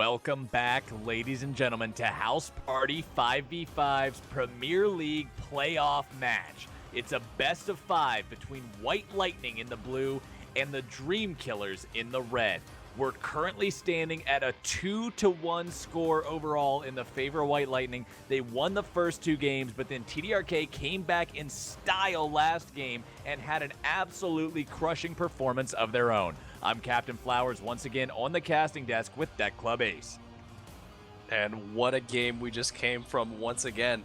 Welcome back, ladies and gentlemen, to House Party 5v5's Premier League playoff match. It's a best of 5 between White Lightning in the blue and the Dream Killers in the red. We're currently standing at a 2-1 score overall in the favor of White Lightning. They won the first 2 games, but then TDRK came back in style last game and had an absolutely crushing performance of their own. I'm Captain Flowers once again on the casting desk with Deck Club Ace. And what a game we just came from once again.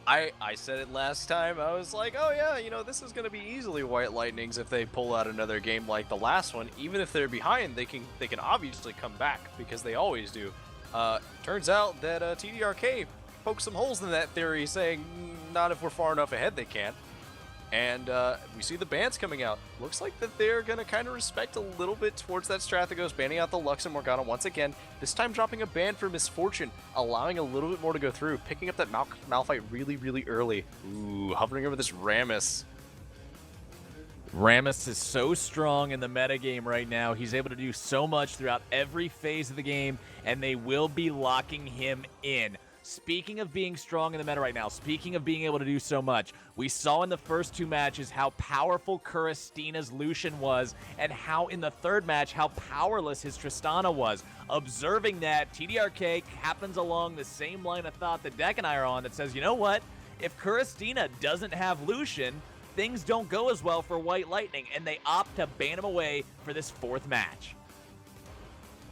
I said it last time. I was like, oh yeah, this is going to be easily White Lightnings if they pull out another game like the last one. Even if they're behind, they can obviously come back because they always do. Turns out that TDRK poked some holes in that theory, saying not if we're far enough ahead they can't. And we see the bans coming out. Looks like that they're going to kind of respect a little bit towards that Strathagos, banning out the Lux and Morgana once again. This time dropping a ban for Misfortune, allowing a little bit more to go through. Picking up that Malphite really, really early. Ooh, hovering over this Rammus. Rammus is so strong in the metagame right now. He's able to do so much throughout every phase of the game, and they will be locking him in. Speaking of being strong in the meta right now, speaking of being able to do so much, we saw in the first 2 matches how powerful Kuristina's Lucian was, and how in the third match, how powerless his Tristana was. Observing that, TDRK happens along the same line of thought that Deck and I are on that says, you know what? If Kuristina doesn't have Lucian, things don't go as well for White Lightning, and they opt to ban him away for this 4th match.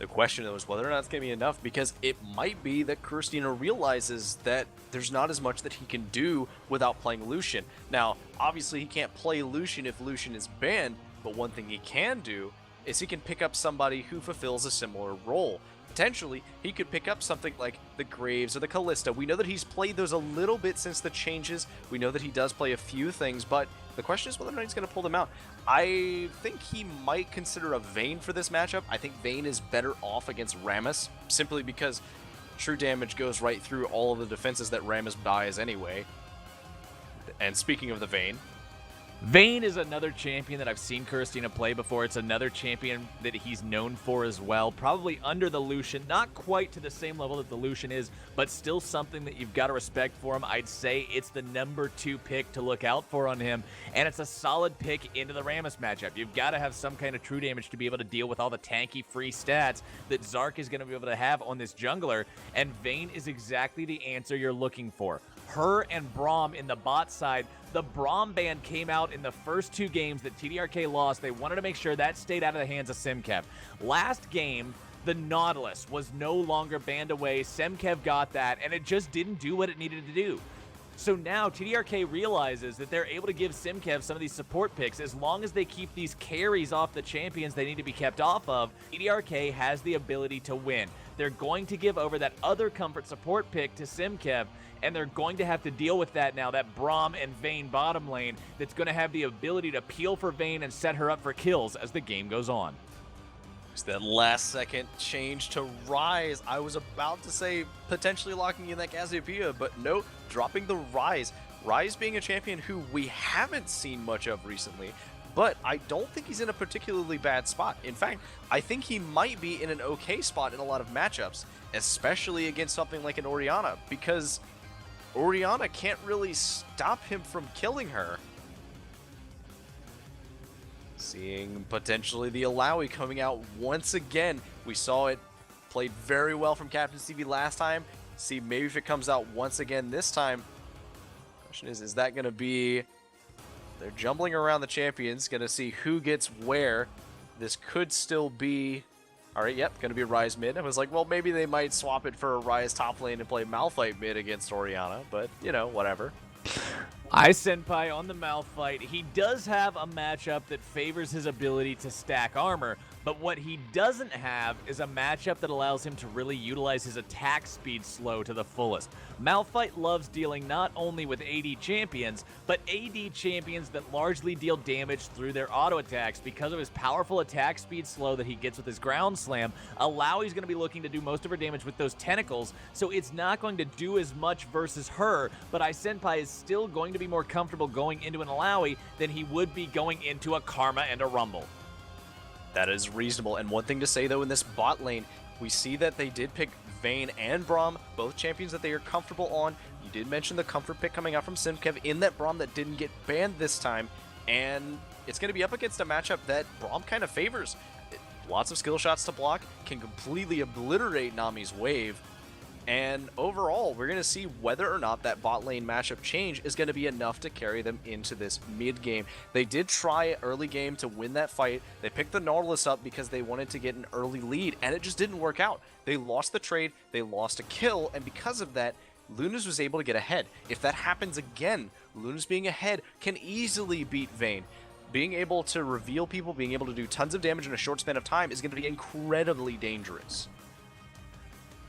The question, though, is whether or not it's going to be enough, because it might be that Kuristina realizes that there's not as much that he can do without playing Lucian. Now, obviously, he can't play Lucian if Lucian is banned, but one thing he can do is he can pick up somebody who fulfills a similar role. Potentially, he could pick up something like the Graves or the Kalista. We know that he's played those a little bit since the changes. We know that he does play a few things, but the question is whether or not he's going to pull them out. I think he might consider a Vayne for this matchup. I think Vayne is better off against Rammus, simply because true damage goes right through all of the defenses that Rammus buys anyway. And speaking of the Vayne, Vayne is another champion that I've seen Kuristina play before. It's another champion that he's known for as well. Probably under the Lucian, not quite to the same level that the Lucian is, but still something that you've got to respect for him. I'd say it's the number 2 pick to look out for on him, and it's a solid pick into the Rammus matchup. You've got to have some kind of true damage to be able to deal with all the tanky free stats that Zark is going to be able to have on this jungler, and Vayne is exactly the answer you're looking for. Her and Braum in the bot side. The Braum ban came out in the first 2 games that TDRK lost. They wanted to make sure that stayed out of the hands of Simkev. Last game, the Nautilus was no longer banned away. Simkev got that, and it just didn't do what it needed to do. So now TDRK realizes that they're able to give Simkev some of these support picks. As long as they keep these carries off the champions they need to be kept off of, TDRK has the ability to win. They're going to give over that other comfort support pick to Simkev, and they're going to have to deal with that now, that Braum and Vayne bottom lane that's going to have the ability to peel for Vayne and set her up for kills as the game goes on. it's that last second change to Rise. I was about to say potentially locking in that Cassiopeia, but no, dropping the Rise. Rise being a champion who we haven't seen much of recently, but I don't think he's in a particularly bad spot. In fact, I think he might be in an okay spot in a lot of matchups, especially against something like an Orianna, because Orianna can't really stop him from killing her. Seeing potentially the Illaoi coming out once again. We saw it played very well from Captain Stevie last time. See maybe if it comes out once again this time. Question is that going to be... They're jumbling around the champions, going to see who gets where. This could still be... Alright, yep, going to be a Rise mid. I was like, well, maybe they might swap it for a Rise top lane and play Malphite mid against Orianna, but, whatever. iSenpai on the Malphite. He does have a matchup that favors his ability to stack armor, but what he doesn't have is a matchup that allows him to really utilize his attack speed slow to the fullest. Malphite loves dealing not only with AD champions, but AD champions that largely deal damage through their auto attacks because of his powerful attack speed slow that he gets with his ground slam. Illaoi's going to be looking to do most of her damage with those tentacles, so it's not going to do as much versus her, but iSenpai is still going to be more comfortable going into an Illaoi than he would be going into a Karma and a Rumble. That is reasonable. And one thing to say, though, in this bot lane, We see that they did pick Vayne and Braum, both champions that they are comfortable on. You did mention the comfort pick coming out from Simkev in that Braum that didn't get banned this time, and it's going to be up against a matchup that Braum kind of favors. Lots of skill shots to block, can completely obliterate Nami's wave, and overall, we're going to see whether or not that bot lane matchup change is going to be enough to carry them into this mid game. They did try early game to win that fight. They picked the Nautilus up because they wanted to get an early lead, and it just didn't work out. They lost the trade, they lost a kill, and because of that, Lunas was able to get ahead. If that happens again, Lunas being ahead can easily beat Vayne. Being able to reveal people, being able to do tons of damage in a short span of time is going to be incredibly dangerous.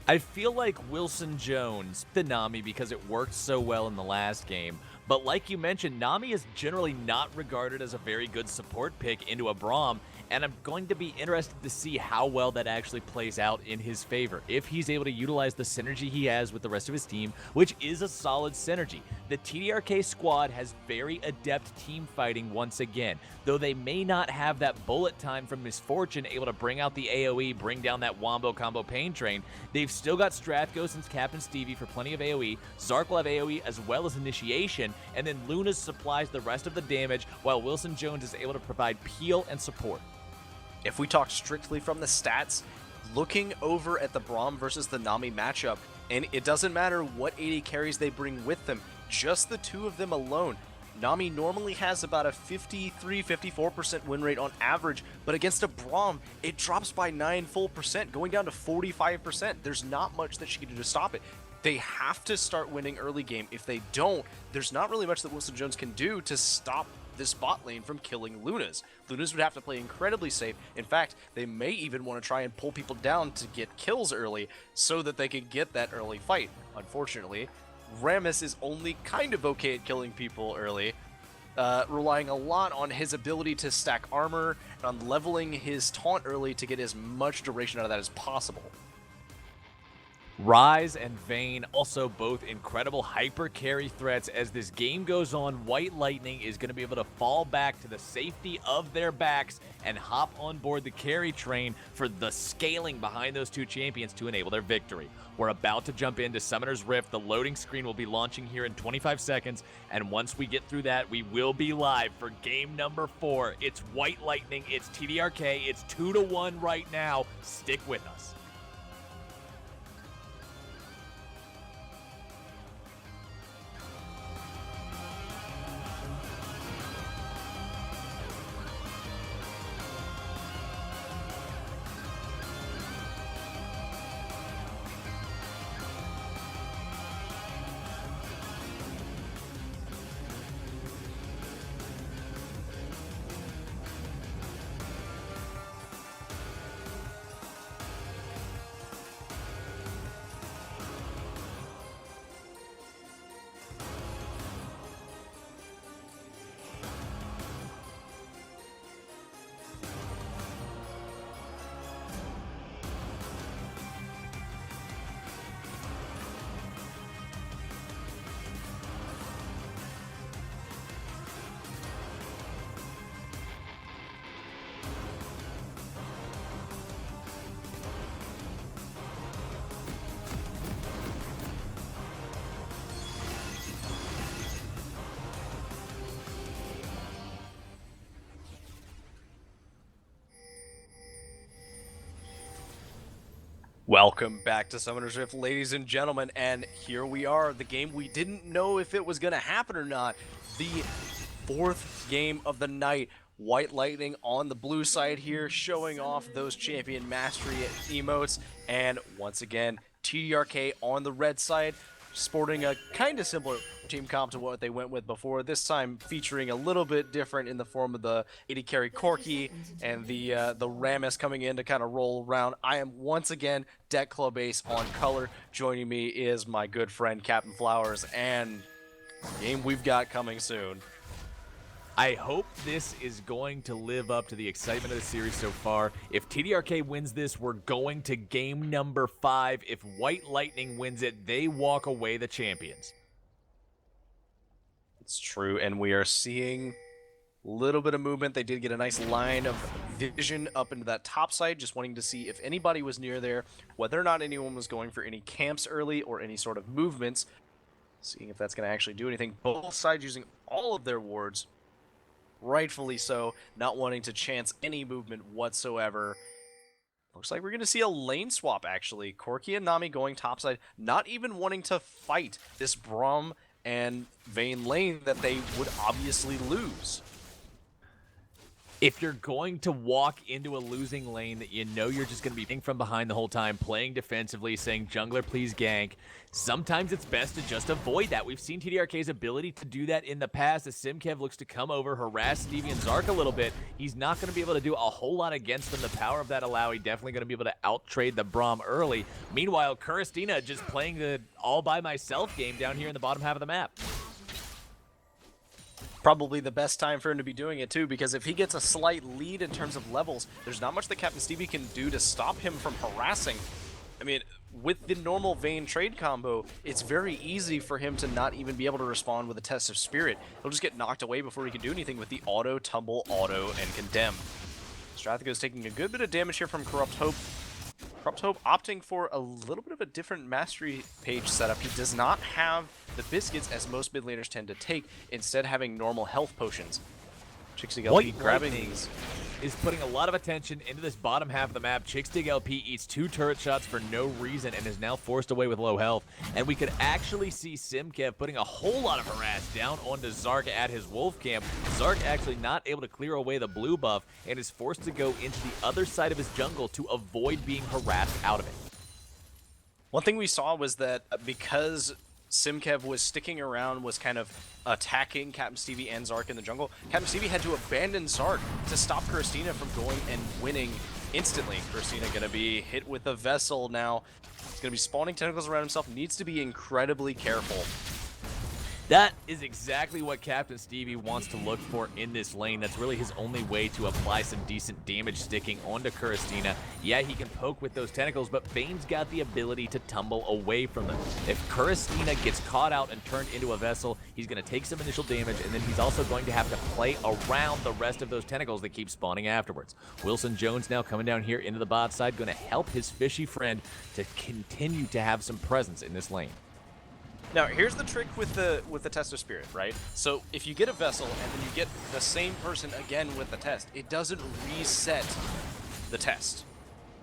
I feel like Wilson Jones, the Nami, because it worked so well in the last game. But like you mentioned, Nami is generally not regarded as a very good support pick into a Braum, and I'm going to be interested to see how well that actually plays out in his favor. If he's able to utilize the synergy he has with the rest of his team, which is a solid synergy. The TDRK squad has very adept team fighting once again. Though they may not have that bullet time from Misfortune able to bring out the AoE, bring down that Wombo combo pain train, they've still got Strathghost and Captain Stevie for plenty of AoE, Zark will have AoE as well as initiation, and then Lunas supplies the rest of the damage while Wilson Jones is able to provide peel and support. If we talk strictly from the stats, looking over at the Braum versus the Nami matchup, and it doesn't matter what AD carries they bring with them, just the two of them alone, Nami normally has about a 53-54% win rate on average, but against a Braum, it drops by 9 full percent, going down to 45%. There's not much that she can do to stop it. They have to start winning early game. If they don't, there's not really much that Wilson Jones can do to stop this bot lane from killing Lunas. Lunas would have to play incredibly safe. In fact, they may even want to try and pull people down to get kills early so that they can get that early fight. Unfortunately, Rammus is only kind of okay at killing people early, relying a lot on his ability to stack armor and on leveling his taunt early to get as much duration out of that as possible. Ryze and Vayne, also both incredible hyper carry threats. As this game goes on, White Lightning is going to be able to fall back to the safety of their backs and hop on board the carry train for the scaling behind those two champions to enable their victory. We're about to jump into Summoner's Rift. The loading screen will be launching here in 25 seconds, and once we get through that, we will be live for game number 4. It's White Lightning, it's TDRK, it's 2-1 right now. Stick with us. Welcome back to Summoner's Rift, ladies and gentlemen, and here we are, the game we didn't know if it was going to happen or not. The 4th game of the night. White Lightning on the blue side here, showing off those champion mastery emotes, and once again, TDRK on the red side, sporting a kind of similar team comp to what they went with before, this time featuring a little bit different in the form of the AD carry Corki and the Rammus coming in to kind of roll around. I am once again Deck Club Ace on color. Joining me is my good friend Captain Flowers, and the game we've got coming soon. I hope this is going to live up to the excitement of the series so far. If TDRK wins this, we're going to game number 5. If White Lightning wins it, they walk away the champions. It's true, and we are seeing Little bit of movement. They did get a nice line of vision up into that top side, just wanting to see if anybody was near there, whether or not anyone was going for any camps early or any sort of movements. Seeing if that's going to actually do anything. Both sides using all of their wards, rightfully so, not wanting to chance any movement whatsoever. Looks like we're going to see a lane swap, actually. Corki and Nami going topside, not even wanting to fight this Braum and Vayne lane that they would obviously lose. If you're going to walk into a losing lane that you know you're just going to be playing from behind the whole time, playing defensively, saying, jungler, please gank, sometimes it's best to just avoid that. We've seen TDRK's ability to do that in the past as Simkev looks to come over, harass Stevie and Zark a little bit. He's not going to be able to do a whole lot against them. The power of that Illaoi definitely going to be able to out-trade the Braum early. Meanwhile, Kuristina just playing the all-by-myself game down here in the bottom half of the map. Probably the best time for him to be doing it too, because if he gets a slight lead in terms of levels, there's not much that Captain Stevie can do to stop him from harassing. I mean, with the normal Vayne trade combo, it's very easy for him to not even be able to respond with a Test of Spirit. He'll just get knocked away before he can do anything with the auto, tumble, auto, and condemn. Strathagos taking a good bit of damage here from Corrupt Hope. Corrupt Hope opting for a little bit of a different mastery page setup. He does not have the biscuits as most mid laners tend to take, instead having normal health potions. Chixig LP grabbing these. Is putting a lot of attention into this bottom half of the map. Chixig LP eats 2 turret shots for no reason and is now forced away with low health. And we could actually see Simkev putting a whole lot of harass down onto Zark at his wolf camp. Zark actually not able to clear away the blue buff and is forced to go into the other side of his jungle to avoid being harassed out of it. One thing we saw was that because Simkev was sticking around, was kind of attacking Captain Stevie and Zark in the jungle, Captain Stevie had to abandon Zark to stop Kuristina from going and winning instantly. Kuristina going to be hit with a Vessel now. He's going to be spawning tentacles around himself, needs to be incredibly careful. That is exactly what Captain Stevie wants to look for in this lane. That's really his only way to apply some decent damage sticking onto Kuristina. Yeah, he can poke with those tentacles, but Vayne's got the ability to tumble away from them. If Kuristina gets caught out and turned into a Vessel, he's going to take some initial damage, and then he's also going to have to play around the rest of those tentacles that keep spawning afterwards. Wilson Jones now coming down here into the bot side, going to help his fishy friend to continue to have some presence in this lane. Now, here's the trick with the Test of Spirit, right? So if you get a Vessel and then you get the same person again with the test, it doesn't reset the test.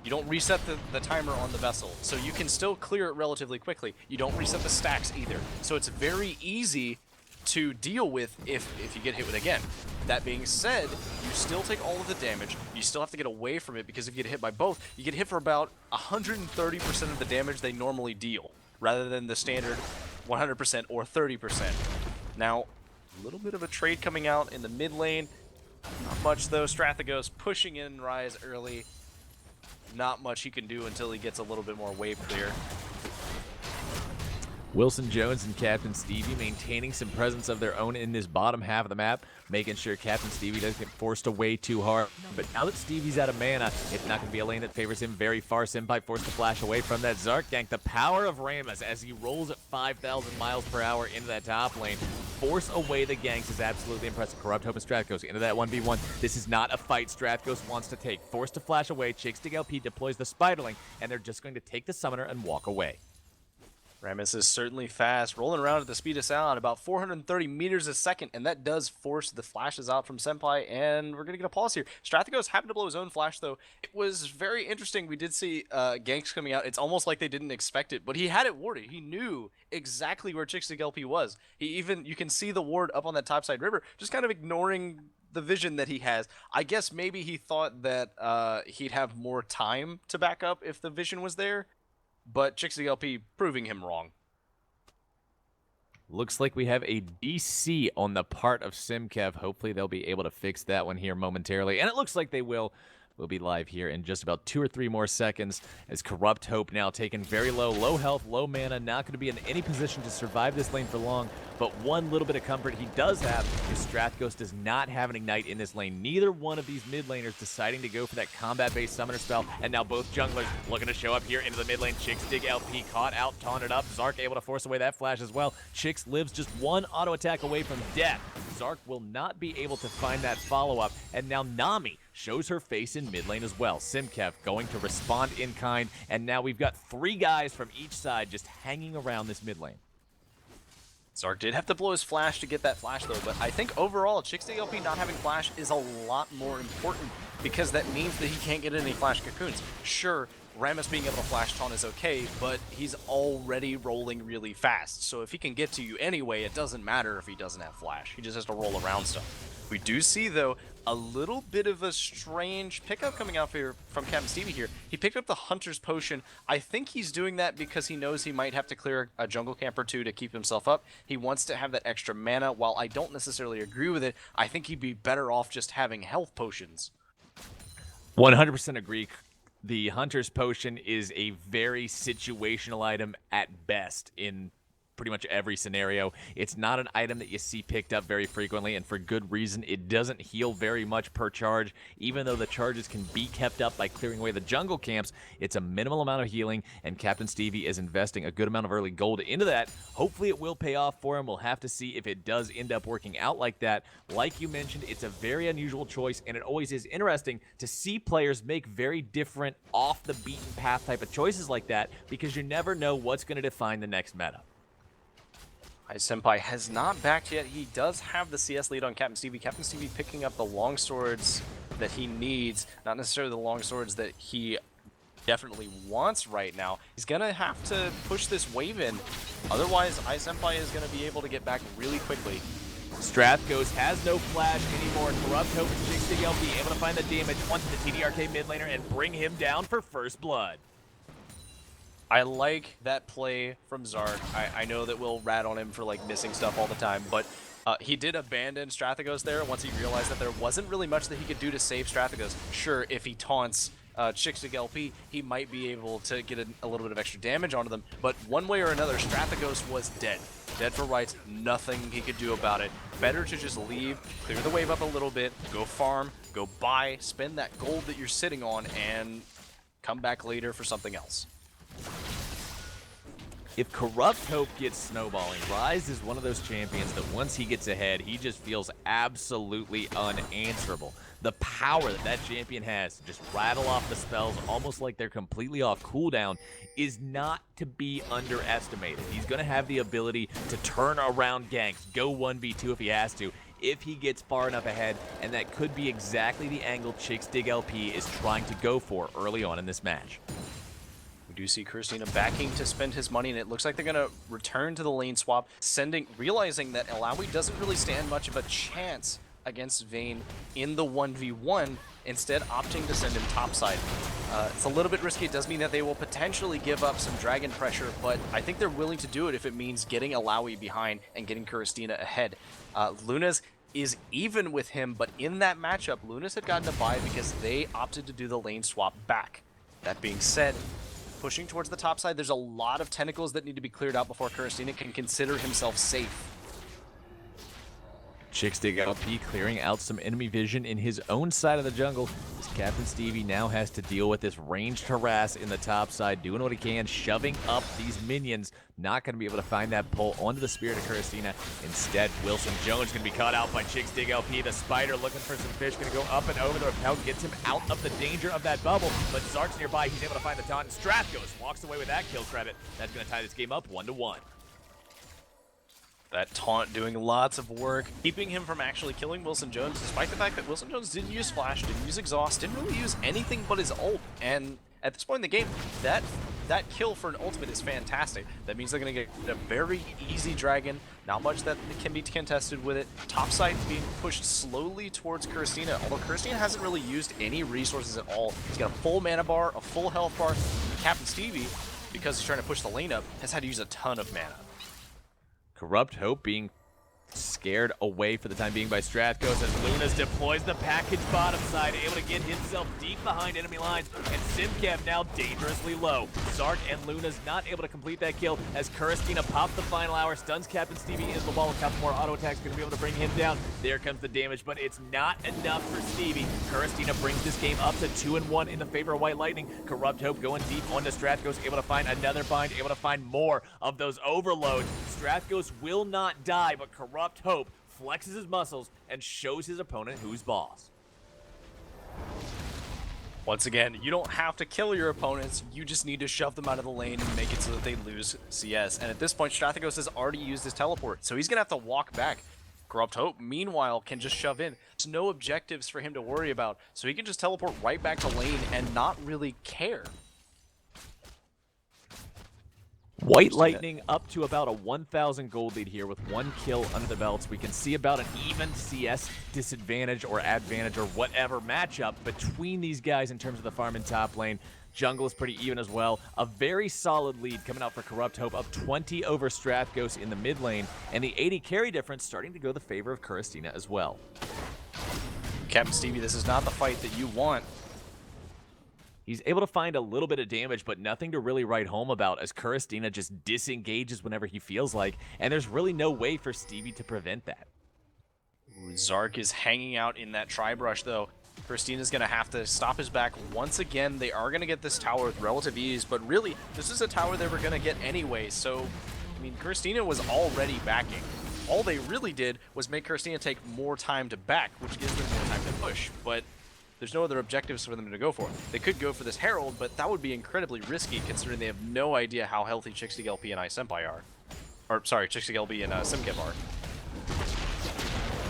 You don't reset the timer on the Vessel, so you can still clear it relatively quickly. You don't reset the stacks either. So it's very easy to deal with if you get hit with it again. That being said, you still take all of the damage. You still have to get away from it, because if you get hit by both, you get hit for about 130% of the damage they normally deal, rather than the standard 100% or 30%. Now, a little bit of a trade coming out in the mid lane. Not much though. Strathagos pushing in Ryze early. Not much he can do until he gets a little bit more wave clear. Wilson Jones and Captain Stevie maintaining some presence of their own in this bottom half of the map, making sure Captain Stevie doesn't get forced away too hard. But now that Stevie's out of mana, it's not going to be a lane that favors him very far. Simpai forced to flash away from that Zark gank. The power of Rammus as he rolls at 5,000 miles per hour into that top lane. Force away the ganks is absolutely impressive. Corrupt Hope and Strathagos into that 1v1. This is not a fight Strathagos wants to take. Forced to flash away, Chixig LP deploys the Spiderling, and they're just going to take the Summoner and walk away. Rammus is certainly fast, rolling around at the speed of sound, about 430 meters a second, and that does force the flashes out from Senpai, and we're going to get a pause here. Strathagos happened to blow his own flash, though. It was very interesting. We did see ganks coming out. It's almost like they didn't expect it, but he had it warded. He knew exactly where Chixig LP was. You can see the ward up on that topside river, just kind of ignoring the vision that he has. I guess maybe he thought that he'd have more time to back up if the vision was there. But Chixig LP proving him wrong. Looks like we have a DC on the part of Simkev. Hopefully they'll be able to fix that one here momentarily. And it looks like they will. We'll be live here in just about 2 or 3 more seconds as Corrupt Hope now taken very low health, low mana, not going to be in any position to survive this lane for long. But one little bit of comfort he does have is Strathagos does not have an Ignite in this lane. Neither one of these mid laners deciding to go for that combat-based summoner spell. And now both junglers looking to show up here into the mid lane. Chixig LP caught out, taunted up. Zark able to force away that flash as well. Chix lives just one auto attack away from death. Zark will not be able to find that follow-up, and now Nami shows her face in mid lane as well. Simkev going to respond in kind, and now we've got 3 guys from each side just hanging around this mid lane. Zark did have to blow his flash to get that flash though, but I think overall ChixDigLp not having flash is a lot more important because that means that he can't get any flash cocoons. Sure, Rammus being able to flash taunt is okay, but he's already rolling really fast, so if he can get to you anyway, it doesn't matter if he doesn't have flash. He just has to roll around stuff. We do see, though, a little bit of a strange pickup coming out here from Captain Stevie here. He picked up the Hunter's Potion. I think he's doing that because he knows he might have to clear a jungle camp or 2 to keep himself up. He wants to have that extra mana. While I don't necessarily agree with it, I think he'd be better off just having health potions. 100% agree. The Hunter's Potion is a very situational item at best in pretty much every scenario. It's not an item that you see picked up very frequently, and for good reason. It doesn't heal very much per charge. Even though the charges can be kept up by clearing away the jungle camps, it's a minimal amount of healing, and Captain Stevie is investing a good amount of early gold into that. Hopefully it will pay off for him. We'll have to see if it does end up working out like that. Like you mentioned, it's a very unusual choice, and it always is interesting to see players make very different off-the-beaten-path type of choices like that, because you never know what's going to define the next meta. Senpai has not backed yet. He does have the CS lead on Captain Stevie. Captain Stevie picking up the long swords that he needs, not necessarily the long swords that he definitely wants right now. He's gonna have to push this wave in, otherwise Senpai is gonna be able to get back really quickly. Strathghost has no flash anymore. Corrupt Hope and ChixDigLp able to find the damage onto the TDRK mid laner and bring him down for first blood. I like that play from Zark. I know that we'll rat on him for like missing stuff all the time, but he did abandon Strathghost there once he realized that there wasn't really much that he could do to save Strathghost. Sure, if he taunts ChixDigLp, he might be able to get a little bit of extra damage onto them, but one way or another, Strathghost was dead. Dead for rights, nothing he could do about it. Better to just leave, clear the wave up a little bit, go farm, go buy, spend that gold that you're sitting on, and come back later for something else. If Corrupt Hope gets snowballing, Ryze is one of those champions that once he gets ahead, he just feels absolutely unanswerable. The power that that champion has to just rattle off the spells almost like they're completely off cooldown is not to be underestimated. He's going to have the ability to turn around ganks, go 1v2 if he has to, if he gets far enough ahead, and that could be exactly the angle ChixDigLp is trying to go for early on in this match. We do see Christina backing to spend his money, and it looks like they're going to return to the lane swap, realizing that Illaoi doesn't really stand much of a chance against Vayne in the 1v1, instead opting to send him topside. It's a little bit risky. It does mean that they will potentially give up some dragon pressure, but I think they're willing to do it if it means getting Illaoi behind and getting Christina ahead. Lunas is even with him, but in that matchup, Lunas had gotten a bye because they opted to do the lane swap back. That being said, pushing towards the top side, there's a lot of tentacles that need to be cleared out before Christina can consider himself safe. ChixDigLp clearing out some enemy vision in his own side of the jungle, as Captain Stevie now has to deal with this ranged harass in the top side, doing what he can, shoving up these minions. Not going to be able to find that pull onto the Spirit of Christina. Instead, Wilson Jones going to be caught out by ChixDigLp. The Spider looking for some fish, going to go up and over. The repel gets him out of the danger of that bubble, but Zark's nearby. He's able to find the taunt, and Strathghost walks away with that kill credit. That's going to tie this game up 1-1. That taunt doing lots of work, keeping him from actually killing Wilson Jones, despite the fact that Wilson Jones didn't use flash, didn't use exhaust, didn't really use anything but his ult. And at this point in the game, that kill for an ultimate is fantastic. That means they're going to get a very easy dragon, not much that can be contested with it. Topside being pushed slowly towards Christina, although Christina hasn't really used any resources at all. He's got a full mana bar, a full health bar. Captain Stevie, because he's trying to push the lane up, has had to use a ton of mana. Corrupt Hope being scared away for the time being by Strathghost as Lunas deploys the package bottom side, able to get himself deep behind enemy lines, and Simkev now dangerously low. Zark and Lunas not able to complete that kill as Christina pops the final hour, stuns Captain Stevie into the wall. A couple more auto attacks going to be able to bring him down. There comes the damage, but it's not enough for Stevie. Christina brings this game up to 2-1 in the favor of White Lightning. Corrupt Hope going deep onto Strathghost, able to find another bind, able to find more of those overloads. Strathghost will not die, but Corrupt Hope flexes his muscles, and shows his opponent who's boss. Once again, you don't have to kill your opponents, you just need to shove them out of the lane and make it so that they lose CS. And at this point, Strathagos has already used his teleport, so he's going to have to walk back. Corrupt Hope, meanwhile, can just shove in. There's no objectives for him to worry about, so he can just teleport right back to lane and not really care. White Lightning up to about a 1,000 gold lead here with 1 kill under the belts. We can see about an even CS disadvantage or advantage or whatever matchup between these guys in terms of the farm in top lane. Jungle is pretty even as well. A very solid lead coming out for Corrupt Hope, up 20 over Strathagos in the mid lane, and the AD carry difference starting to go the favor of Kuristina as well. Captain Stevie, this is not the fight that you want. He's able to find a little bit of damage, but nothing to really write home about as Kuristina just disengages whenever he feels like, and there's really no way for Stevie to prevent that. Zark is hanging out in that tri-brush, though. Kuristina's going to have to stop his back once again. They are going to get this tower with relative ease, but really, this is a tower they were going to get anyway, so, I mean, Kuristina was already backing. All they really did was make Kuristina take more time to back, which gives them more time to push, but there's no other objectives for them to go for. They could go for this Herald, but that would be incredibly risky considering they have no idea how healthy Chixig LP and iSenpai are. Or, sorry, Chixig LP and Simkev are.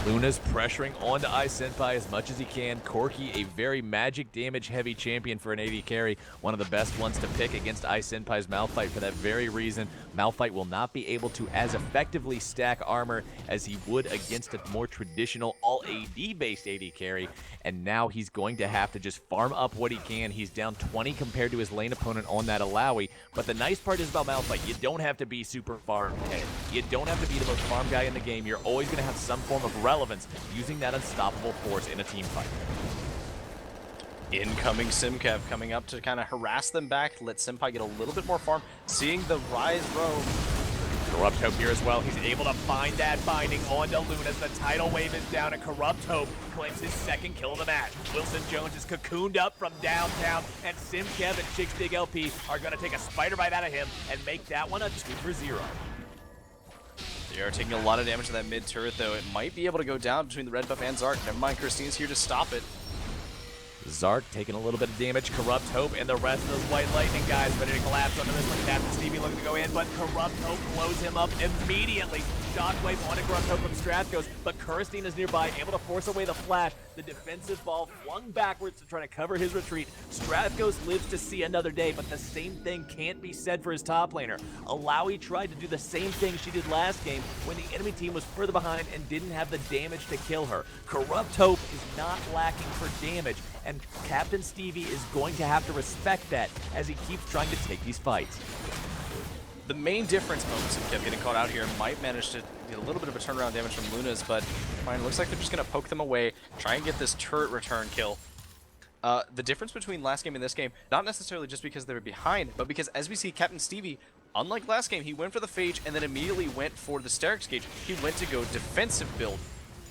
Luna's pressuring onto iSenpai as much as he can. Corki, a very magic damage heavy champion for an AD carry, one of the best ones to pick against iSenpai's Malphite for that very reason. Malphite will not be able to as effectively stack armor as he would against a more traditional all AD based AD carry, and now he's going to have to just farm up what he can. He's down 20 compared to his lane opponent on that Alawi, but the nice part is about Malphite, you don't have to be super farm head. You don't have to be the most farm guy in the game. You're always going to have some form of relevance using that unstoppable force in a team fight. Incoming Simkev coming up to kind of harass them back, let Senpai get a little bit more farm, seeing the Rise roam. Corrupt Hope here as well. He's able to find that binding onto Luna as the tidal wave is down, and Corrupt Hope claims his second kill of the match. Wilson Jones is cocooned up from downtown, and Simkev and Chixig LP are going to take a spider bite out of him and make that one a 2-for-0. They are taking a lot of damage to that mid turret, though. It might be able to go down between the red buff and Zark. Never mind, Kuristina's here to stop it. Zark taking a little bit of damage. Corrupt Hope and the rest of those White Lightning guys ready to collapse under this one. Captain Stevie looking to go in, but Corrupt Hope blows him up immediately. Shockwave onto Corrupt Hope from Strathagos, but Kuristina's nearby, able to force away the flash. The defensive ball flung backwards to try to cover his retreat. Strathagos lives to see another day, but the same thing can't be said for his top laner. Alawi tried to do the same thing she did last game when the enemy team was further behind and didn't have the damage to kill her. Corrupt Hope is not lacking for damage, and Captain Stevie is going to have to respect that as he keeps trying to take these fights. The main difference, Simkev getting caught out here, might manage to get a little bit of a turnaround damage from Luna's, but fine, it looks like they're just going to poke them away, try and get this turret return kill. The difference between last game and this game, not necessarily just because they were behind, but because as we see Captain Stevie, unlike last game, he went for the Phage and then immediately went for the Sterak's Gauge. He went to go defensive build.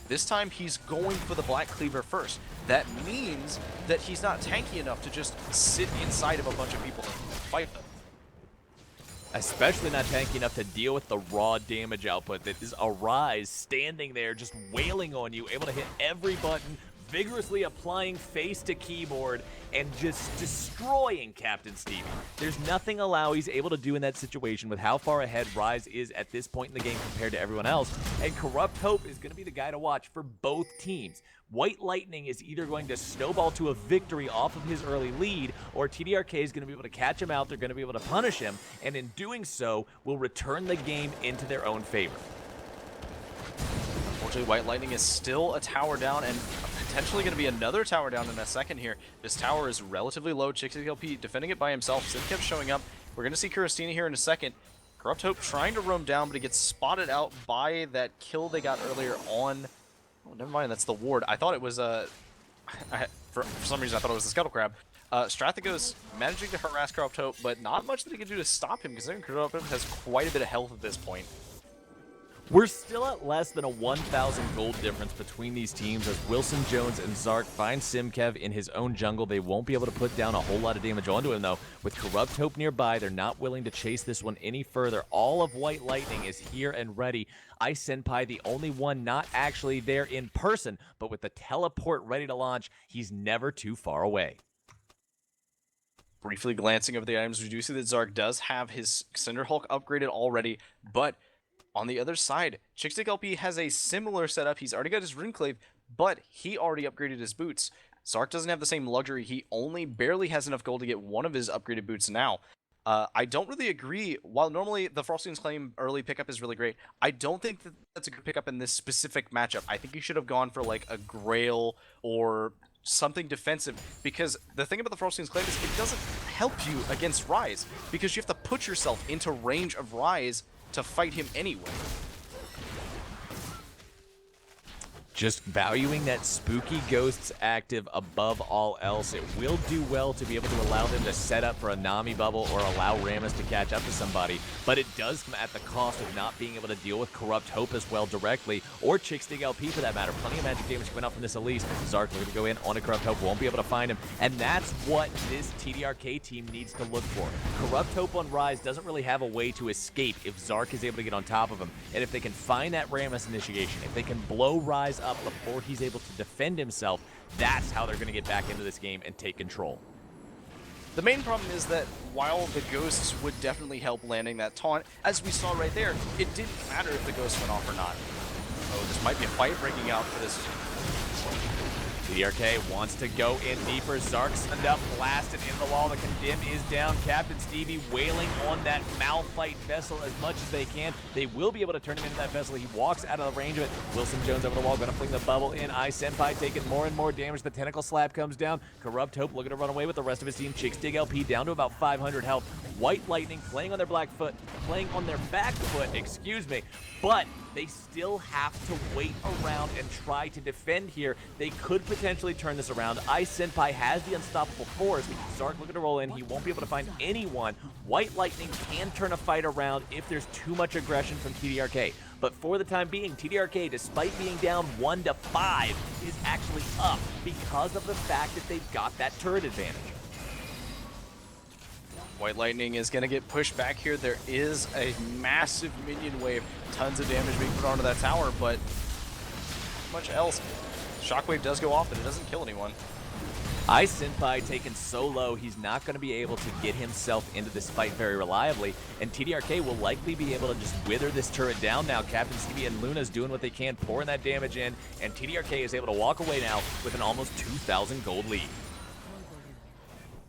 This time he's going for the Black Cleaver first. That means that he's not tanky enough to just sit inside of a bunch of people and fight them. Especially not tanky enough to deal with the raw damage output that is Arise standing there just wailing on you, able to hit every button, vigorously applying face to keyboard, and just destroying Captain Stevie. There's nothing Alawi's able to do in that situation with how far ahead Rise is at this point in the game compared to everyone else, and Corrupt Hope is going to be the guy to watch for both teams. White Lightning is either going to snowball to a victory off of his early lead, or TDRK is going to be able to catch him out, they're going to be able to punish him, and in doing so, will return the game into their own favor. Unfortunately, White Lightning is still a tower down, and potentially going to be another tower down in a second here. This tower is relatively low. Chixig LP defending it by himself. Simkev showing up. We're going to see Kuristina here in a second. Corrupt Hope trying to roam down, but he gets spotted out by that kill they got earlier on. Oh, never mind, that's the ward. I thought it was for some reason I thought it was the Scuttle Crab. Strathagos managing to harass Corrupt Hope, but not much that he can do to stop him, considering Corrupt Hope has quite a bit of health at this point. We're still at less than a 1,000 gold difference between these teams as Wilson Jones and Zark find Simkev in his own jungle. They won't be able to put down a whole lot of damage onto him, though. With Corrupt Hope nearby, they're not willing to chase this one any further. All of White Lightning is here and ready. Ice Senpai, the only one not actually there in person, but with the teleport ready to launch, he's never too far away. Briefly glancing over the items, we do see that Zark does have his Cinderhulk upgraded already, but on the other side, Chickstick LP has a similar setup. He's already got his Runeclave, but he already upgraded his boots. Zark doesn't have the same luxury. He only barely has enough gold to get one of his upgraded boots now. I don't really agree. While normally the Frostwings Claim early pickup is really great, I don't think that that's a good pickup in this specific matchup. I think you should have gone for like a Grail or something defensive, because the thing about the Frostwings Claim is it doesn't help you against Ryze, because you have to put yourself into range of Ryze to fight him anyway. Just valuing that Spooky Ghost's active above all else, it will do well to be able to allow them to set up for a Nami bubble or allow Rammus to catch up to somebody, but it does come at the cost of not being able to deal with Corrupt Hope as well directly, or Chickstick LP for that matter. Plenty of magic damage coming out from this Elise. Zark looking to go in on a Corrupt Hope, won't be able to find him, and that's what this TDRK team needs to look for. Corrupt Hope on Ryze doesn't really have a way to escape if Zark is able to get on top of him, and if they can find that Rammus initiation, if they can blow Ryze up before he's able to defend himself, that's how they're going to get back into this game and take control. The main problem is that while the ghosts would definitely help landing that taunt, as we saw right there, it didn't matter if the ghost went off or not. Oh, this might be a fight breaking out for this. TDRK wants to go in deeper. Zark sunned up, blasted in the wall. The Condemn is down. Captain Stevie wailing on that Malphite vessel as much as they can. They will be able to turn him into that vessel. He walks out of the range of it. Wilson Jones over the wall, going to fling the bubble in. Ice Senpai taking more and more damage. The Tentacle Slap comes down. Corrupt Hope looking to run away with the rest of his team. Chickstick LP down to about 500 health. White Lightning playing on their back foot, excuse me, but they still have to wait around and try to defend here. They could potentially turn this around. Ice Senpai has the unstoppable force. Zark looking to roll in. He won't be able to find anyone. White Lightning can turn a fight around if there's too much aggression from TDRK. But for the time being, TDRK, despite being down 1-5, is actually up because of the fact that they've got that turret advantage. White Lightning is going to get pushed back here. There is a massive minion wave. Tons of damage being put onto that tower, but not much else. Shockwave does go off, but it doesn't kill anyone. Ice Senpai taken so low, he's not going to be able to get himself into this fight very reliably, and TDRK will likely be able to just wither this turret down now. Captain Stevie and Luna's doing what they can, pouring that damage in, and TDRK is able to walk away now with an almost 2,000 gold lead.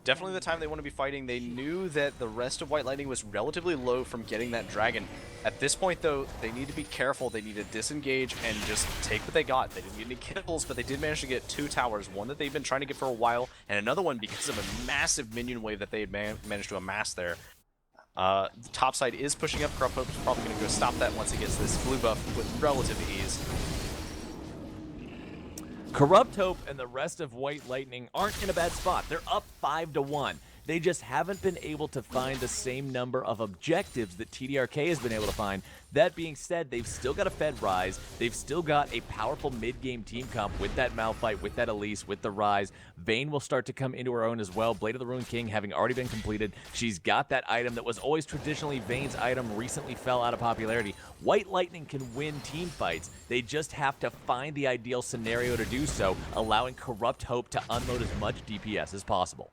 Definitely the time they want to be fighting. They knew that the rest of White Lightning was relatively low from getting that dragon. At this point, though, they need to be careful. They need to disengage and just take what they got. They didn't get any kills, but they did manage to get 2 towers. One that they've been trying to get for a while, and another one because of a massive minion wave that they had managed to amass there. The top side is pushing up. Corrupt Hope is probably going to go stop that once he gets this blue buff with relative ease. Corrupt Hope and the rest of White Lightning aren't in a bad spot. They're up 5-1. They just haven't been able to find the same number of objectives that TDRK has been able to find. That being said, they've still got a Fed Ryze. They've still got a powerful mid-game team comp with that Malphite, with that Elise, with the Ryze. Vayne will start to come into her own as well. Blade of the Ruined King having already been completed. She's got that item that was always traditionally Vayne's item, recently fell out of popularity. White Lightning can win team fights. They just have to find the ideal scenario to do so, allowing Corrupt Hope to unload as much DPS as possible.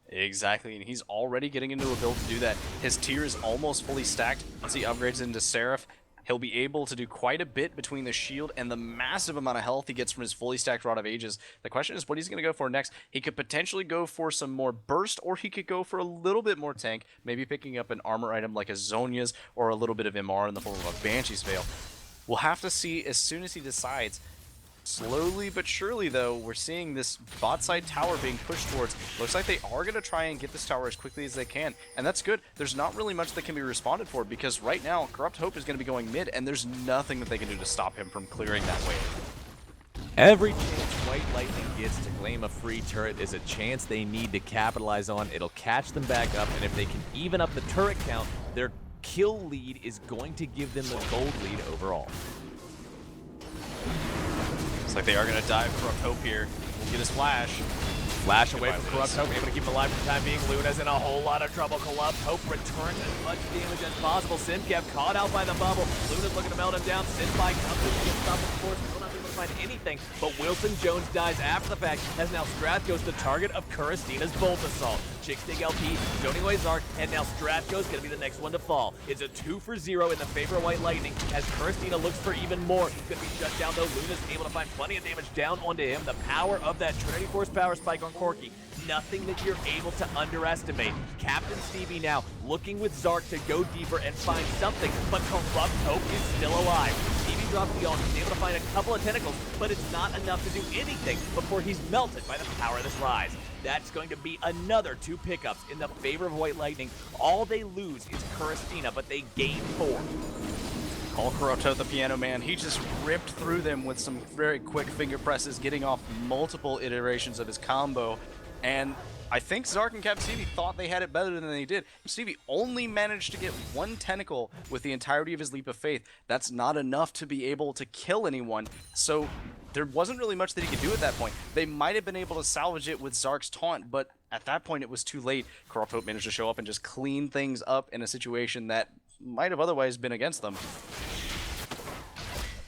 Exactly, and he's already getting into a build to do that. His tier is almost fully stacked. Once he upgrades into Seraph, he'll be able to do quite a bit between the shield and the massive amount of health he gets from his fully stacked Rod of Ages. The question is what he's going to go for next. He could potentially go for some more burst, or he could go for a little bit more tank, maybe picking up an armor item like a Zhonya's or a little bit of MR in the form of a Banshee's Veil. We'll have to see as soon as he decides. Slowly but surely, though, we're seeing this bot side tower being pushed towards. Looks like they are going to try and get this tower as quickly as they can, and that's good. There's not really much that can be responded for, because right now, Corrupt Hope is going to be going mid, and there's nothing that they can do to stop him from clearing that wave. Every chance White Lightning gets to claim a free turret is a chance they need to capitalize on. It'll catch them back up, and if they can even up the turret count, they're kill lead is going to give them the gold lead overall. Looks like they are going to dive Corrupt Hope here. We'll get his flash. Flash away from Corrupt Hope, able to keep him alive for the time being. Luna's in a whole lot of trouble. Corrupt Hope returns as much damage as possible. Simkev caught out by the bubble. Luna's looking to melt him down. Sinfy comes in to get stopped, of course. Still not able to find anything, but Wilson Jones dies after the fact, as now Strathco's the target of Kuristina's Bolt Assault. Chixdig LP, zoning away Zark, and now Strathco's gonna be the next one to fall. It's a 2-for-0 in the favor of White Lightning, as Kuristina looks for even more. He's gonna be shut down though. Luna's able to find plenty of damage down onto him. The power of that Trinity Force power spike on Corki, nothing that you're able to underestimate. Captain Stevie now looking with Zark to go deeper and find something, but Corrupt Hope is still alive. Stevie drops the ult, he's able to find a couple of tentacles, but it's not enough to do anything before he's melted by the power of this rise. That's going to be another 2 pickups in the favor of White Lightning. All they lose is Kuristina, but they gain 4. Call Corrupt Hope the Piano Man. He just ripped through them with some very quick finger presses, getting off multiple iterations of his combo. And I think Zark and Captain Stevie thought they had it better than they did. Stevie only managed to get 1 tentacle with the entirety of his Leap of Faith. That's not enough to be able to kill anyone. So there wasn't really much that he could do at that point. They might have been able to salvage it with Zark's taunt, but at that point it was too late. Corrupt Hope managed to show up and just clean things up in a situation that might have otherwise been against them.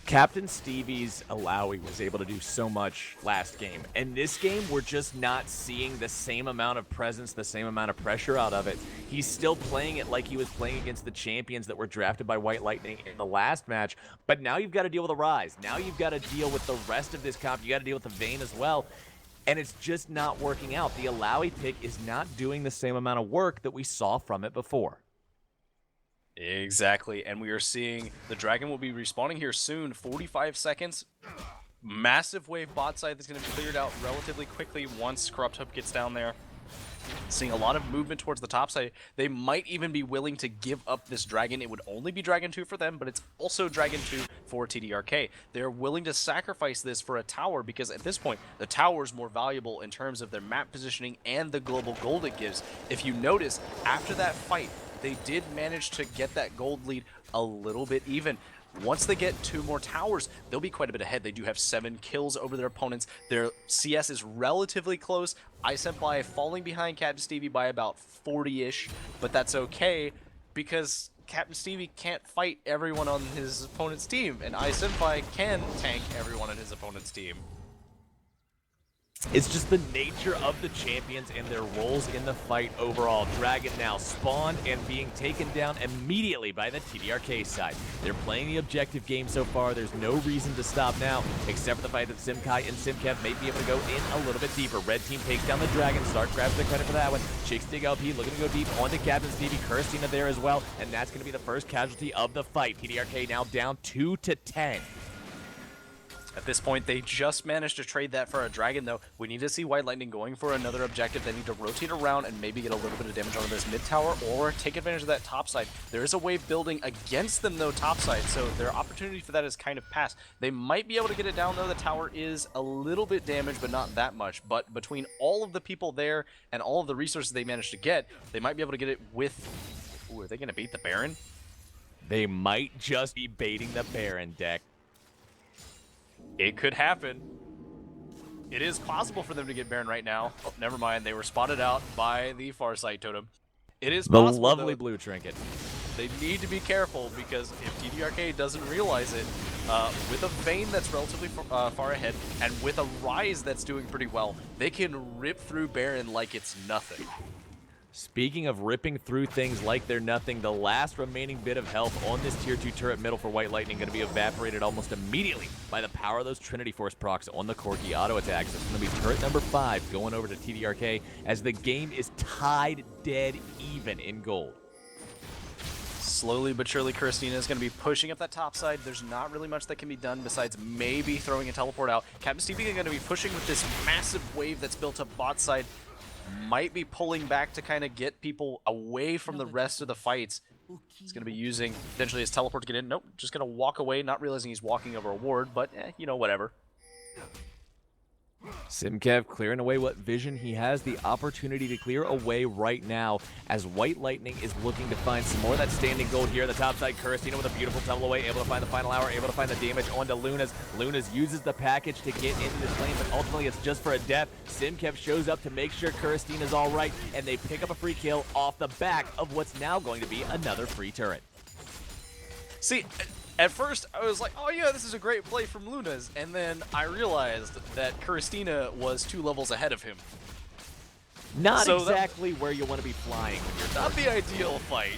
Captain Stevie's Alawi was able to do so much last game. And this game, we're just not seeing the same amount of presence, the same amount of pressure out of it. He's still playing it like he was playing against the champions that were drafted by White Lightning in the last match. But now you've got to deal with the Rise. Now you've got to deal with the rest of this comp. You got to deal with the Vayne as well. And it's just not working out. The Alawi pick is not doing the same amount of work that we saw from it before. Exactly, and we are seeing the Dragon will be respawning here soon, 45 seconds. Massive wave bot side that's going to be cleared out relatively quickly once Corrupt Hope gets down there. Seeing a lot of movement towards the top side. They might even be willing to give up this Dragon. It would only be Dragon 2 for them, but it's also Dragon 2 for TDRK. They're willing to sacrifice this for a tower because at this point, the tower is more valuable in terms of their map positioning and the global gold it gives. If you notice, after that fight, they did manage to get that gold lead a little bit even. Once they get 2 more towers, they'll be quite a bit ahead. They do have 7 kills over their opponents. Their CS is relatively close. iSenpai falling behind Captain Stevie by about 40-ish, but that's okay because Captain Stevie can't fight everyone on his opponent's team, and iSenpai can tank everyone on his opponent's team. It's just the nature of the champions and their roles in the fight overall. Dragon now spawned and being taken down immediately by the TDRK side. They're playing the objective game so far. There's no reason to stop now, except for the fact that Simkai and Simkev may be able to go in a little bit deeper. Red team takes down the Dragon. Stark grabs the credit for that one. Chixdig LP looking to go deep onto Captain Stevie. Kuristina there as well, and that's going to be the first casualty of the fight. TDRK now down 2-10. At this point, they just managed to trade that for a Dragon, though. We need to see White Lightning going for another objective. They need to rotate around and maybe get a little bit of damage on this mid tower or take advantage of that top side. There is a wave building against them, though, top side, so their opportunity for that is kind of passed. They might be able to get it down, though. The tower is a little bit damaged, but not that much. But between all of the people there and all of the resources they managed to get, they might be able to get it with... Ooh, are they going to beat the Baron? They might just be baiting the Baron deck. It could happen. It is possible for them to get Baron right now. Oh, never mind. They were spotted out by the Farsight Totem. It is the possible, lovely though. blue trinket. They need to be careful because if TDRK doesn't realize it, with a Vayne that's relatively far ahead and with a Rise that's doing pretty well, they can rip through Baron like it's nothing. Speaking of ripping through things like they're nothing, the last remaining bit of health on this tier 2 turret middle for White Lightning going to be evaporated almost immediately by the power of those Trinity Force procs on the Corki auto attacks. It's going to be turret number 5 going over to TDRK as the game is tied dead even in gold. Slowly but surely, Kuristina is going to be pushing up that top side. There's not really much that can be done besides maybe throwing a teleport out. Captain Stevie is going to be pushing with this massive wave that's built up bot side. Might be pulling back to kind of get people away from the rest of the fights. He's going to be using potentially his teleport to get in. Nope, just going to walk away, not realizing he's walking over a ward, but you know, whatever. Simkev clearing away what vision he has the opportunity to clear away right now as White Lightning is looking to find some more of that standing gold here on the top side. Kurstina with a beautiful tumble away, able to find the final hour, able to find the damage onto Lunas. Lunas uses the package to get into this lane, but ultimately it's just for a death. Simkev shows up to make sure Kurstina's all right, and they pick up a free kill off the back of what's now going to be another free turret. See, at first I was like, oh yeah, this is a great play from Lunas, and then I realized that Kurstina was 2 levels ahead of him. Not So exactly where you want to be flying when you're Not the ideal fight.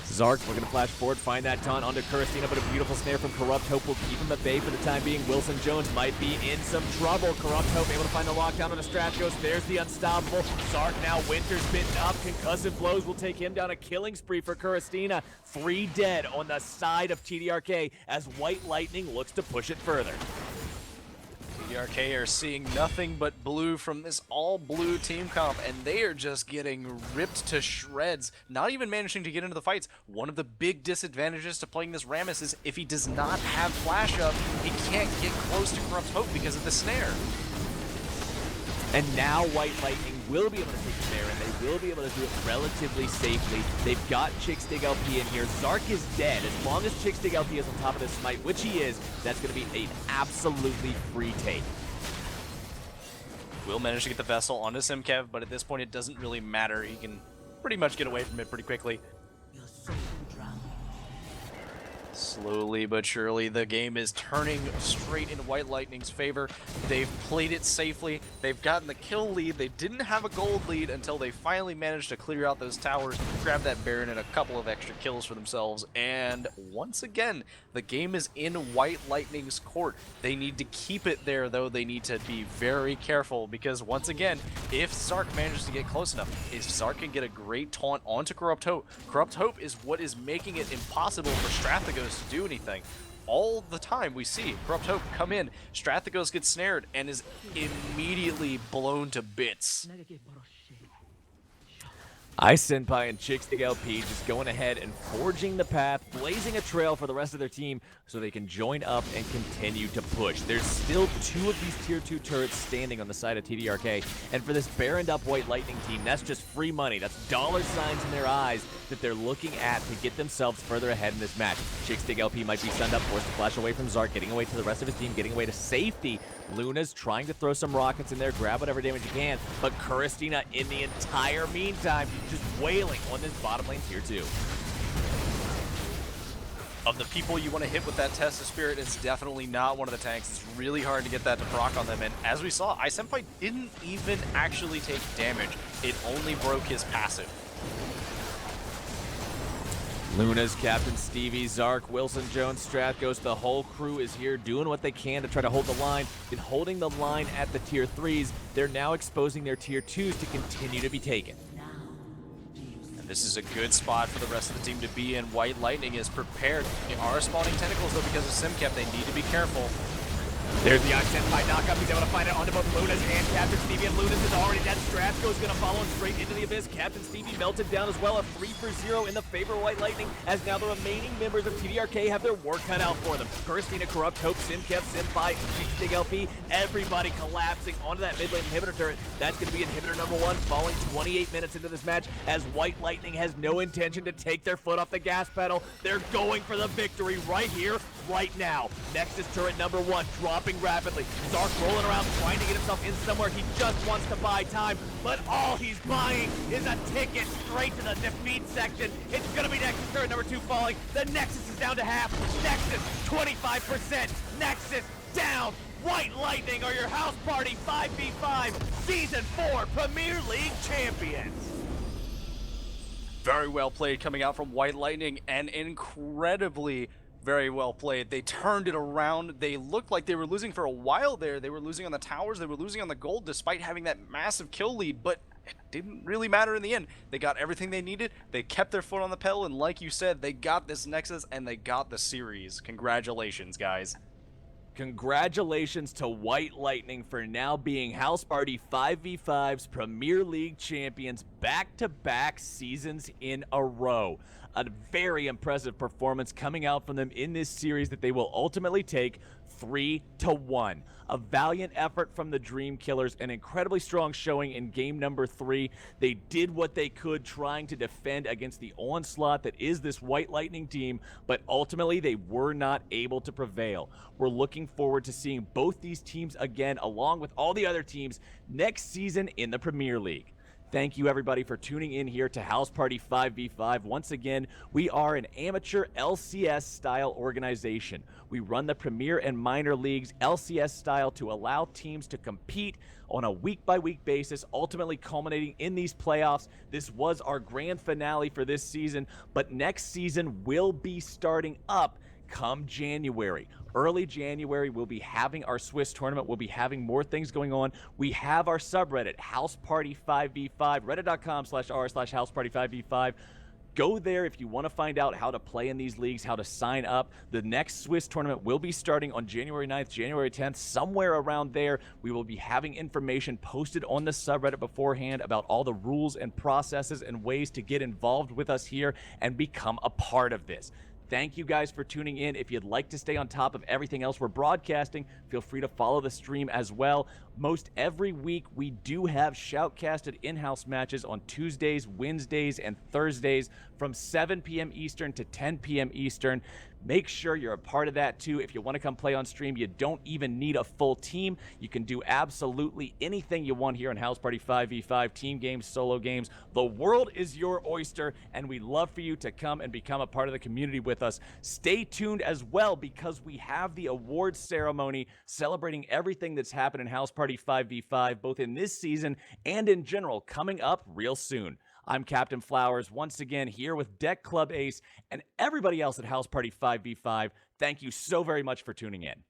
Zark looking to flash forward, find that taunt onto Kurstina, but a beautiful snare from Corrupt Hope will keep him at bay for the time being. Wilson Jones might be in some trouble. Corrupt Hope able to find the lockdown on the Strategos. There's the unstoppable. Zark now Winter's bitten up. Concussive blows will take him down a killing spree for Kurstina. 3 dead on the side of TDRK as White Lightning looks to push it further. TDRK are seeing nothing but blue from this all-blue team comp, and they are just getting ripped to shreds, not even managing to get into the fights. One of the big disadvantages to playing this Rammus is if he does not have flash up, he can't get close to Corrupt Hope because of the snare. And now White Lightning will be able to take the snare, and they will be able to do it relatively safely. They've got Chickstig LP in here. Zark is dead. As long as Chickstig LP is on top of this smite, which he is, that's going to be an absolutely free take. Will manage to get the Vessel onto Simkev, but at this point it doesn't really matter. He can pretty much get away from it pretty quickly. Slowly but surely, the game is turning straight in White Lightning's favor. They've played it safely. They've gotten the kill lead. They didn't have a gold lead until they finally managed to clear out those towers, grab that Baron and a couple of extra kills for themselves. And once again, the game is in White Lightning's court. They need to keep it there, though. They need to be very careful because, once again, if Zark manages to get close enough, if Zark can get a great taunt onto Corrupt Hope, Corrupt Hope is what is making it impossible for Strathagos to do anything. All the time we see Corrupt Hope come in, Strathagos gets snared and is immediately blown to bits. Ice Senpai and Chickstig LP just going ahead and forging the path, blazing a trail for the rest of their team so they can join up and continue to push. There's still 2 of these tier 2 turrets standing on the side of TDRK, and for this Baroned up White Lightning team, that's just free money. That's dollar signs in their eyes that they're looking at to get themselves further ahead in this match. Chickstig LP might be stunned up, forced to flash away from Zark, getting away to the rest of his team, getting away to safety. Luna's trying to throw some rockets in there, grab whatever damage he can, but Kurstina in the entire meantime just wailing on this bottom lane tier 2. Of the people you want to hit with that Test of Spirit, it's definitely not one of the tanks. It's really hard to get that to proc on them, and as we saw, Ice Senpai didn't even actually take damage. It only broke his passive. Lunas, Captain Stevie, Zark, Wilson Jones, Strathghost, the whole crew is here doing what they can to try to hold the line. Been holding the line at the tier 3s. They're now exposing their tier 2s to continue to be taken. And this is a good spot for the rest of the team to be in. White Lightning is prepared. They are spawning tentacles though because of Simkev. They need to be careful. There's the Ice Senpai knockup. He's able to find it onto both Lunas and Captain Stevie, and Lunas is already dead. Strathgo is going to follow him straight into the abyss. Captain Stevie melted down as well. A 3-for-0 in the favor of White Lightning, as now the remaining members of TDRK have their work cut out for them. Kurstina, Corrupt Hope, Simkev, Senpai, Chickstig LP, everybody collapsing onto that mid lane inhibitor turret. That's going to be inhibitor number 1, falling 28 minutes into this match, as White Lightning has no intention to take their foot off the gas pedal. They're going for the victory right here, right now. Next is turret number 1, dropping rapidly. Zark rolling around, trying to get himself in somewhere. He just wants to buy time, but all he's buying is a ticket straight to the defeat section. It's gonna be Nexus turret number 2 falling. The Nexus is down to half. Nexus, 25%. Nexus down. White Lightning are your house party 5v5 Season 4 Premier League champions. Very well played coming out from White Lightning, and incredibly very well played. They turned it around. They looked like they were losing for a while there. They were losing on the towers. They were losing on the gold despite having that massive kill lead, but it didn't really matter in the end. They got everything they needed. They kept their foot on the pedal, and like you said, they got this Nexus and they got the series. Congratulations, guys. Congratulations to White Lightning for now being House Party 5v5's Premier League champions back-to-back seasons in a row. A very impressive performance coming out from them in this series that they will ultimately take 3-1. A valiant effort from the Dream Killers, an incredibly strong showing in game number 3. They did what they could trying to defend against the onslaught that is this White Lightning team, but ultimately they were not able to prevail. We're looking forward to seeing both these teams again, along with all the other teams, next season in the Premier League. Thank you, everybody, for tuning in here to House Party 5v5. Once again, we are an amateur LCS-style organization. We run the Premier and Minor Leagues LCS-style to allow teams to compete on a week-by-week basis, ultimately culminating in these playoffs. This was our grand finale for this season, but next season will be starting up come January. Early January, we'll be having our Swiss tournament. We'll be having more things going on. We have our subreddit, House Party 5v5, reddit.com/r/House Party 5v5. Go there if you want to find out how to play in these leagues, how to sign up. The next Swiss tournament will be starting on January 9th, January 10th, somewhere around there. We will be having information posted on the subreddit beforehand about all the rules and processes and ways to get involved with us here and become a part of this. Thank you guys for tuning in. If you'd like to stay on top of everything else we're broadcasting, feel free to follow the stream as well. Most every week, we do have shoutcasted in-house matches on Tuesdays, Wednesdays, and Thursdays from 7 p.m. Eastern to 10 p.m. Eastern. Make sure you're a part of that too. If you want to come play on stream, you don't even need a full team. You can do absolutely anything you want here on House Party 5v5, team games, solo games. The world is your oyster, and we'd love for you to come and become a part of the community with us. Stay tuned as well, because we have the awards ceremony celebrating everything that's happened in House Party 5v5, both in this season and in general, coming up real soon. I'm Captain Flowers, once again here with Deck Club Ace and everybody else at House Party 5v5. Thank you so very much for tuning in.